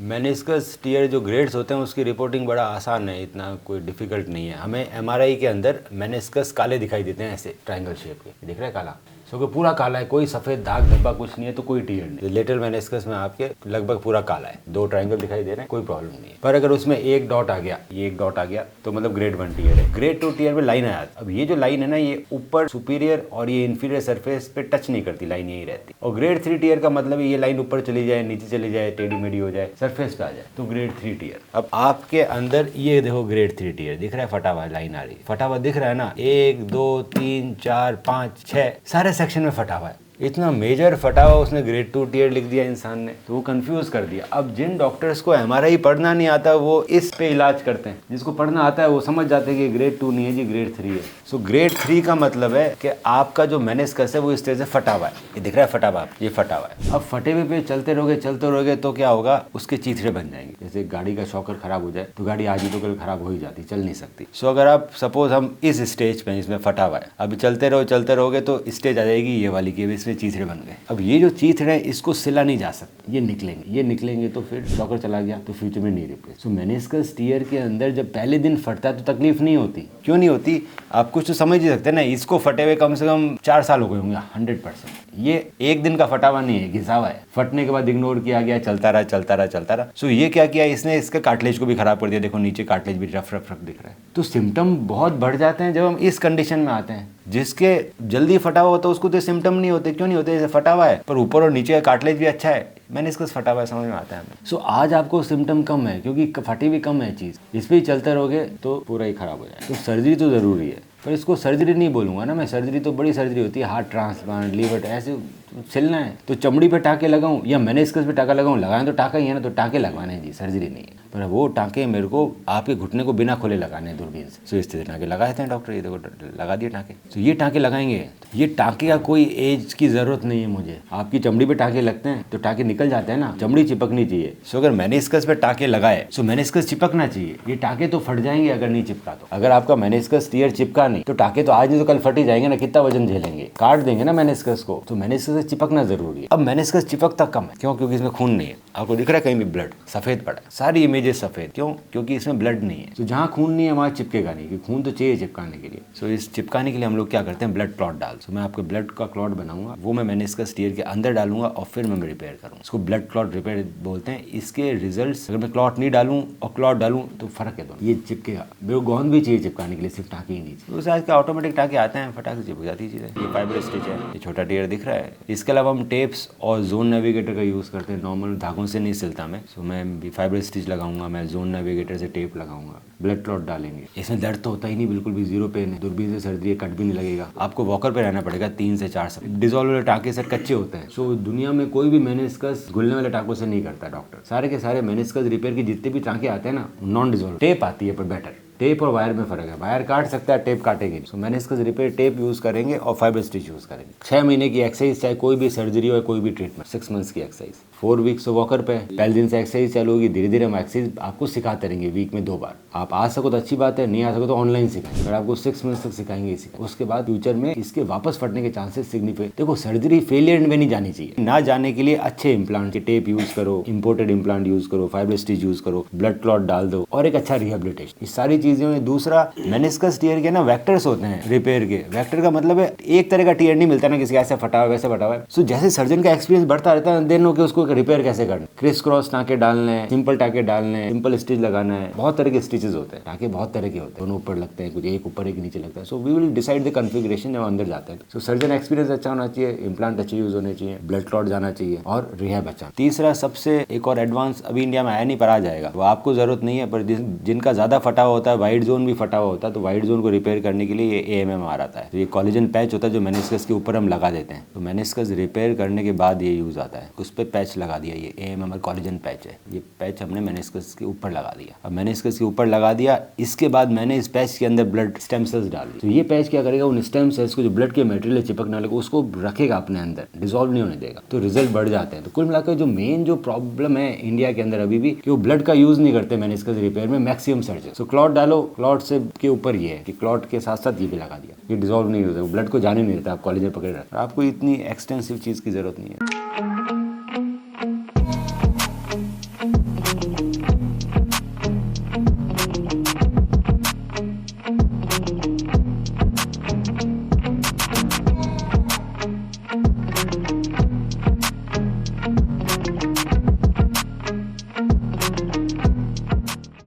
Meniscus tier जो grades होते हैं उसकी रिपोर्टिंग बड़ा आसान है, इतना कोई डिफिकल्ट नहीं है। हमें एमआरआई के अंदर मेनिस्कस काले दिखाई देते हैं, ऐसे ट्रायंगल शेप के, दिख रहा है काला, क्योंकि पूरा काला है, कोई सफ़ेद दाग धब्बा कुछ नहीं है, तो कोई टीयर नहीं। लेटरल मेनिस्कस में आपके लगभग पूरा काला है, 2 ट्रायंगल दिखाई दे रहे हैं, कोई प्रॉब्लम नहीं है। पर अगर उसमें एक डॉट आ गया, ये एक डॉट आ गया, तो मतलब ग्रेड 1 टीयर है। ग्रेड 2 टीयर में लाइन आया, अब ये जो लाइन है ना, ये ऊपर सुपीरियर और ये इंफीरियर सरफेस पे टच नहीं करती, लाइन यही रहती। और ग्रेड 3 टीयर का मतलब ये लाइन ऊपर चली जाए, नीचे चली जाए, टेढ़ी मेढ़ी हो जाए, सरफेस पे आ जाए, तो ग्रेड 3 टीयर। अब आपके अंदर ये देखो ग्रेड 3 टीयर दिख रहा है, फटा हुआ लाइन आ रही है, फटा हुआ दिख रहा है ना, 1 2 3 4 5 6 सारे सेक्शन में फटा हुआ है। इतना मेजर फटा हुआ उसने ग्रेड 2 टीयर लिख दिया इंसान ने, तो वो कंफ्यूज कर दिया। अब जिन डॉक्टर्स को एमआरआई पढ़ना नहीं आता वो इस पे इलाज करते हैं, जिसको पढ़ना आता है वो समझ जाते हैं कि ग्रेड 2 नहीं है जी, ग्रेड 3 है। सो ग्रेड 3 का मतलब है कि आपका जो मेनिस्कस है वो इस तरह से फटा हुआ है, ये दिख रहा है फटा हुआ, ये फटा हुआ है। अब फटे हुए पे चलते रहोगे तो क्या होगा, उसके चीथड़े बन जाएंगे। जैसे गाड़ी का शॉकर खराब हो जाए तो गाड़ी आज ही तो कल खराब हो ही जाती, चल नहीं सकती। सो अगर आप सपोज हम इस स्टेज पे, इसमें फटा हुआ है, अभी चलते रहोगे तो स्टेज आ जाएगी ये वाली की, इसमें चीथड़े बन गए। अब ये जो चीथड़े हैं इसको सिला नहीं जा सकता, ये निकलेंगे तो फिर शॉकर चला गया तो फ्यूचर में नहीं रिप्लेस। सो मेनिस्कस टीयर के अंदर जब पहले दिन फटता है तो तकलीफ नहीं होती। क्यों नहीं होती, आप कुछ तो समझ ही सकते हैं ना, इसको फटे हुए कम से कम 4 साल हो गए होंगे 100%। ये एक दिन का फटा हुआ नहीं है, घिसा हुआ है, फटने के बाद इग्नोर किया गया, चलता रहा। सो ये क्या किया इसने, इसके कार्टिलेज को भी खराब कर दिया। देखो नीचे कार्टिलेज भी रफ दिख रहा है। तो सिम्टम बहुत बढ़ जाते हैं जब हम इस कंडीशन में आते हैं। जिसके जल्दी फटा हुआ होता है उसको तो सिम्टम नहीं होते। क्यों नहीं होते, जैसे फटा हुआ है पर ऊपर और नीचे का कार्टिलेज भी अच्छा है, मेनिस्कस फटा हुआ है, समझ में आता है हमें। सो आज आपको सिम्टम कम है क्योंकि फटी भी कम है चीज़, इस पर ही चलते रहोगे तो पूरा ही खराब हो जाए। तो सर्जरी तो ज़रूरी है, पर इसको सर्जरी नहीं बोलूँगा ना मैं, सर्जरी तो बड़ी सर्जरी होती है, हार्ट ट्रांसप्लांट, लीवर, ऐसे छिलना है तो चमड़ी पे टाँके लगाऊं या मेनिस्कस पे टाँका लगाऊं, लगाएं तो टाँका ही है ना, तो टाँके लगवाने हैं जी, सर्जरी नहीं है। पर वो टाँके मेरे को आपके घुटने को बिना खोले लगाने हैं दूरबीन से। सो इस तरह टाँके लगाए थे डॉक्टर, ये देखो लगा दिए टाँके। तो ये टाँके लगाएंगे, ये टाँके का कोई एज की ज़रूरत नहीं है मुझे। आपकी चमड़ी पे टाँके लगते हैं तो टाँके निकल जाते हैं ना, चमड़ी चिपकनी चाहिए। सो अगर मेनिस्कस पे टाँके लगाए सो मेनिस्कस चिपकना चाहिए। ये टाँके तो फट जाएंगे अगर नहीं चिपका तो। अगर आपका मेनिस्कस टीयर चिपका नहीं तो टाँके तो आज नहीं तो कल फट ही जाएंगे ना, कितना वजन झेलेंगे, काट देंगे ना मेनिस्कस को। तो मेनिस्कस से चिपकना जरूरी है। अब मेनिस्कस चिपकता कम है, क्यों? क्योंकि इसमें खून नहीं है। आपको दिख रहा है कहीं भी ब्लड सफेद पड़ा है, सारी इमेजेस सफेद, क्यों? क्योंकि इसमें ब्लड नहीं है। तो जहाँ खून नहीं है वहाँ चिपकेगा नहीं, क्योंकि खून तो चाहिए चिपकाने के लिए। सो इस चिपकाने के लिए हम लोग क्या करते हैं, ब्लड क्लॉट डाल। सो मैं आपके ब्लड का क्लॉट बनाऊंगा, वो मैं मेनिस्कस टीयर के अंदर डालूंगा और फिर मैं रिपेयर करूँगा। इसको ब्लड क्लॉट रिपेयर बोलते हैं। इसके रिजल्ट, अगर मैं क्लॉट नहीं डालूं और क्लॉट डालूं तो फर्क है दोनों। ये चिपकेगा, गोंद भी चाहिए चिपकाने के लिए, सिर्फ टाँके ही नहीं चाहिए। उस आज के ऑटोमेटिक टाँके आते हैं, फटाक से चिपक जाती है चीज़ें। ये फाइबर स्टिच है, ये छोटा टीयर दिख रहा है। इसके अलावा हम टेप्स और जोन नेविगेटर का यूज़ करते हैं। नॉर्मल धागों से नहीं सिलता मैं, सो मैं फाइबर स्टिच लगाऊंगा, मैं जोन नेविगेटर से टेप लगाऊंगा, ब्लड क्लॉट डालेंगे। इसमें दर्द तो होता ही नहीं, बिल्कुल भी, 0 पेन है, दूरबीन से सर्जरी कट भी नहीं लगेगा। आपको वॉकर पे रहना पड़ेगा 3 से 4 साल। डिजोल्व वाले टाँके से कच्चे होते हैं। सो दुनिया में कोई भी मेनिस्कस घुलने वाले टाँकों से नहीं करता डॉक्टर। सारे के सारे मेनिस्कस रिपेयर के जितने भी टाँके आते हैं ना, नॉन डिजोल्व टेप आती है, पर बेटर। टेप और वायर में फर्क है, वायर काट सकता है, टेप काटेंगे। सो मेनिस्कस रिपेयर टेप यूज़ करेंगे और फाइबर स्टिच यूज़ करेंगे। 6 महीने की एक्सरसाइज, चाहे कोई भी सर्जरी हो, कोई भी ट्रीटमेंट, 6 मंथ्स की एक्सरसाइज, 4 वीक्स वॉकर पे। पहले दिन से एक्सरसाइज चालू होगी, धीरे धीरे हम एक्सरसाइज आपको सिखाते रहेंगे, वीक में 2 बार। आप आ सको तो अच्छी बात है, नहीं आ सको तो ऑनलाइन सिखाएंगे, पर आपको 6 मंथ्स तक सिखाएंगे इसी। उसके बाद फ्यूचर में इसके वापस फटने के चांसेस सिग्निफिकेंट। देखो सर्जरी फेलियर में नहीं जानी चाहिए, ना जाने के लिए अच्छे इम्प्लांट के टेप यूज़ करो, इंपोर्टेड इम्प्लांट यूज़ करो, फाइबर स्टिच यूज़ करो, ब्लड क्लॉट डाल दो और एक अच्छा रिहेबिलिटेशन, ये सारी चीज़ें हैं। दूसरा, मेनिस्कस टीयर के ना वेक्टर्स होते हैं रिपेयर के। वेक्टर का मतलब है एक तरह का टीयर नहीं मिलता ना, किसी ऐसे फटा हुआ वैसे फटा हुआ है। सो जैसे सर्जन का एक्सपीरियंस बढ़ता रहता है, देन कि उसको रिपेयर कैसे करना, क्रिस क्रॉस टाँके डालने हैं, सिंपल टाँके डालने हैं, सिंपल स्टिच लगाना है। बहुत तरह के स्टिचेस होते हैं, टाँके बहुत तरह के होते हैं, दोनों ऊपर लगते हैं, कुछ एक ऊपर एक नीचे लगता है। So we will decide the configuration जब अंदर जाते हैं। सो सर्जन एक्सपीरियंस अच्छा होना चाहिए, इम्प्लांट अच्छे यूज होने चाहिए, ब्लड क्लॉट जाना चाहिए और रिहैब अच्छा। तीसरा सबसे एक और एडवांस अभी इंडिया में आया नहीं, पर आ जाएगा, वो आपको जरूरत नहीं है, पर जिनका ज्यादा फटा हुआ होता है, वाइड जोन भी फटा हुआ होता है, तो वाइड जोन को रिपेयर करने के लिए ये AMMR आता है। तो ये कोलेजन पैच होता है जो मेनिस्कस के ऊपर हम लगा देते हैं। तो मेनिस्कस रिपेयर करने के बाद ये यूज आता है, उस पर पैच लगा दिया, ये AMMR कोलेजन पैच है। ये पैच हमने मेनिस्कस के ऊपर लगा दिया। अब मेनिस्कस के ऊपर लगा दिया, इसके बाद मैंने इस पैच के अंदर ब्लड स्टेम सेल्स डाल दिए। तो ये पैच क्या करेगा, उन स्टेम सेल्स को जो ब्लड के मटेरियल चिपकने लगे उसको रखेगा अपने अंदर, डिसॉल्व नहीं होने देगा, तो रिजल्ट बढ़ जाते हैं। तो कुल मिलाकर जो मेन जो प्रॉब्लम है इंडिया के अंदर अभी भी, कि वो ब्लड का यूज नहीं करते मेनिस्कस रिपेयर में मैक्सिमम सर्जन। सो क्लॉट डालो, क्लॉट से के ऊपर ये है कि क्लॉट के साथ साथ ये भी लगा दिया, ये डिसॉल्व नहीं होता, ब्लड को जाने नहीं देता, आप कॉलेज में पकड़े रहते। आपको इतनी एक्सटेंसिव चीज़ की जरूरत नहीं है। है।